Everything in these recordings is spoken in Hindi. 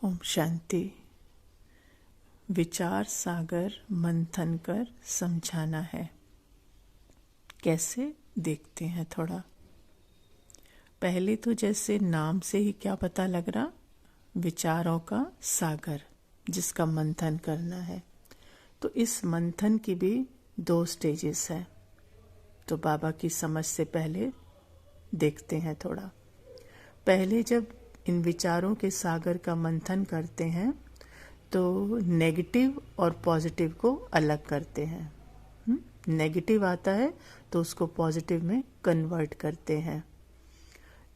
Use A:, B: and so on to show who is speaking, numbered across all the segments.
A: ओम शांति। विचार सागर मंथन कर समझाना है। कैसे देखते हैं थोड़ा। पहले तो जैसे नाम से ही क्या पता लग रहा, विचारों का सागर जिसका मंथन करना है। तो इस मंथन की भी 2 स्टेजेस हैं। तो बाबा की समझ से पहले देखते हैं थोड़ा। पहले जब इन विचारों के सागर का मंथन करते हैं तो नेगेटिव और पॉजिटिव को अलग करते हैं। नेगेटिव आता है तो उसको पॉजिटिव में कन्वर्ट करते हैं।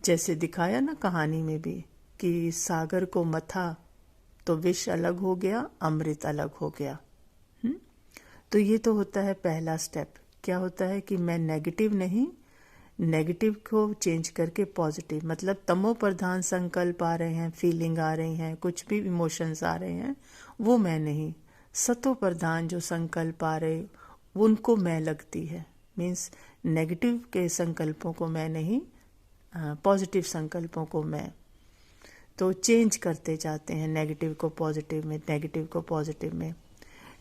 A: जैसे दिखाया ना कहानी में भी कि सागर को मथा तो विष अलग हो गया, अमृत अलग हो गया। तो ये तो होता है पहला स्टेप। क्या होता है कि मैं नेगेटिव को चेंज करके पॉजिटिव, मतलब तमो प्रधान संकल्प आ रहे हैं, फीलिंग आ रही हैं, कुछ भी इमोशंस आ रहे हैं, वो मैं नहीं। सतो प्रधान जो संकल्प आ रहे उनको मैं लगती है। मीन्स नेगेटिव के संकल्पों को मैं नहीं, पॉजिटिव संकल्पों को मैं। तो चेंज करते जाते हैं नेगेटिव को पॉजिटिव में, नेगेटिव को पॉजिटिव में।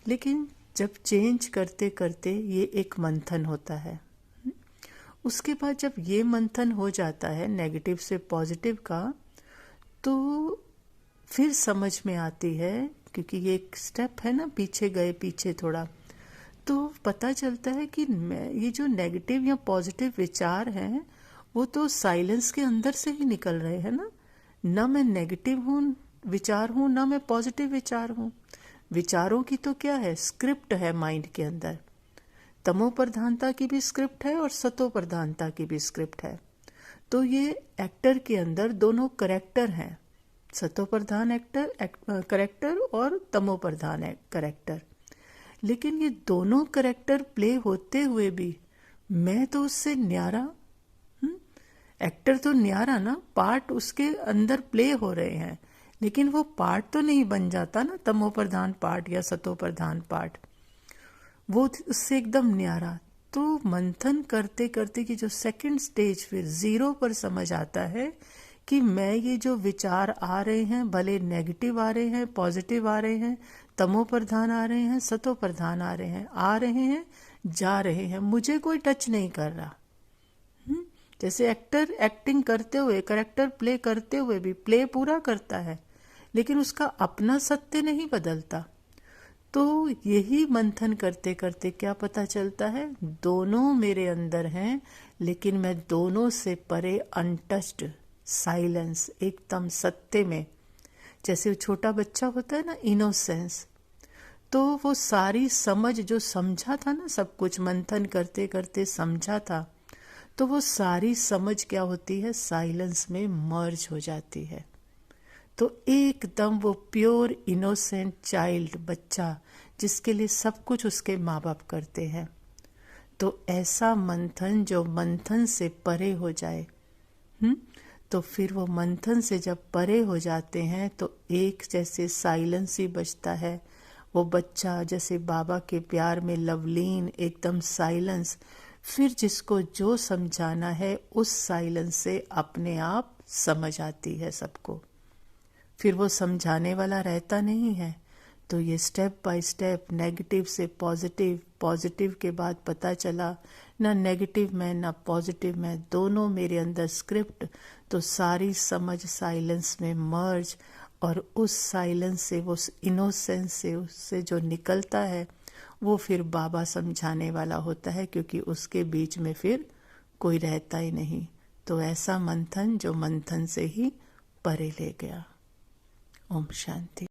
A: लेकिन जब चेंज करते करते ये एक मंथन होता है। उसके बाद जब ये मंथन हो जाता है नेगेटिव से पॉजिटिव का, तो फिर समझ में आती है, क्योंकि ये एक स्टेप है ना, पीछे गए पीछे थोड़ा, तो पता चलता है कि ये जो नेगेटिव या पॉजिटिव विचार हैं वो तो साइलेंस के अंदर से ही निकल रहे हैं ना। ना मैं नेगेटिव हूँ विचार हूँ, ना मैं पॉजिटिव विचार हूँ। विचारों की तो क्या है, स्क्रिप्ट है माइंड के अंदर। तमो प्रधानता की भी स्क्रिप्ट है और सतो प्रधानता की भी स्क्रिप्ट है। तो ये एक्टर के अंदर दोनों करेक्टर हैं, सतो प्रधान करेक्टर और तमो प्रधान करेक्टर। लेकिन ये दोनों करेक्टर प्ले होते हुए भी मैं तो उससे न्यारा, एक्टर तो न्यारा ना, पार्ट उसके अंदर प्ले हो रहे हैं, लेकिन वो पार्ट तो नहीं बन जाता ना, तमो प्रधान पार्ट या सतो प्रधान पार्ट, वो उससे एकदम न्यारा। तो मंथन करते करते कि जो सेकंड स्टेज फिर 0 पर समझ आता है कि मैं ये जो विचार आ रहे हैं, भले नेगेटिव आ रहे हैं, पॉजिटिव आ रहे हैं, तमो प्रधान आ रहे हैं, सतो प्रधान आ रहे हैं, जा रहे हैं, मुझे कोई टच नहीं कर रहा। जैसे एक्टर एक्टिंग करते हुए, कैरेक्टर प्ले करते हुए भी प्ले पूरा करता है, लेकिन उसका अपना सत्य नहीं बदलता। तो यही मंथन करते करते क्या पता चलता है, दोनों मेरे अंदर हैं, लेकिन मैं दोनों से परे, अनटच्ड, साइलेंस, एकदम सत्य में। जैसे छोटा बच्चा होता है ना, इनोसेंस, तो वो सारी समझ जो समझा था ना, सब कुछ मंथन करते करते समझा था, तो वो सारी समझ क्या होती है, साइलेंस में मर्ज हो जाती है। तो एकदम वो प्योर इनोसेंट चाइल्ड, बच्चा, जिसके लिए सब कुछ उसके माँ बाप करते हैं। तो ऐसा मंथन जो मंथन से परे हो जाए, तो फिर वो मंथन से जब परे हो जाते हैं तो एक जैसे साइलेंस ही बचता है। वो बच्चा जैसे बाबा के प्यार में लवलीन, एकदम साइलेंस। फिर जिसको जो समझाना है उस साइलेंस से अपने आप समझ आती है सबको। फिर वो समझाने वाला रहता नहीं है। तो ये स्टेप बाय स्टेप नेगेटिव से पॉजिटिव, पॉजिटिव के बाद पता चला ना नेगेटिव में ना पॉजिटिव में, दोनों मेरे अंदर स्क्रिप्ट। तो सारी समझ साइलेंस में मर्ज, और उस साइलेंस से, वो इनोसेंस से, उससे जो निकलता है वो फिर बाबा समझाने वाला होता है, क्योंकि उसके बीच में फिर कोई रहता ही नहीं। तो ऐसा मंथन जो मंथन से ही परे ले गया। ओम शांति।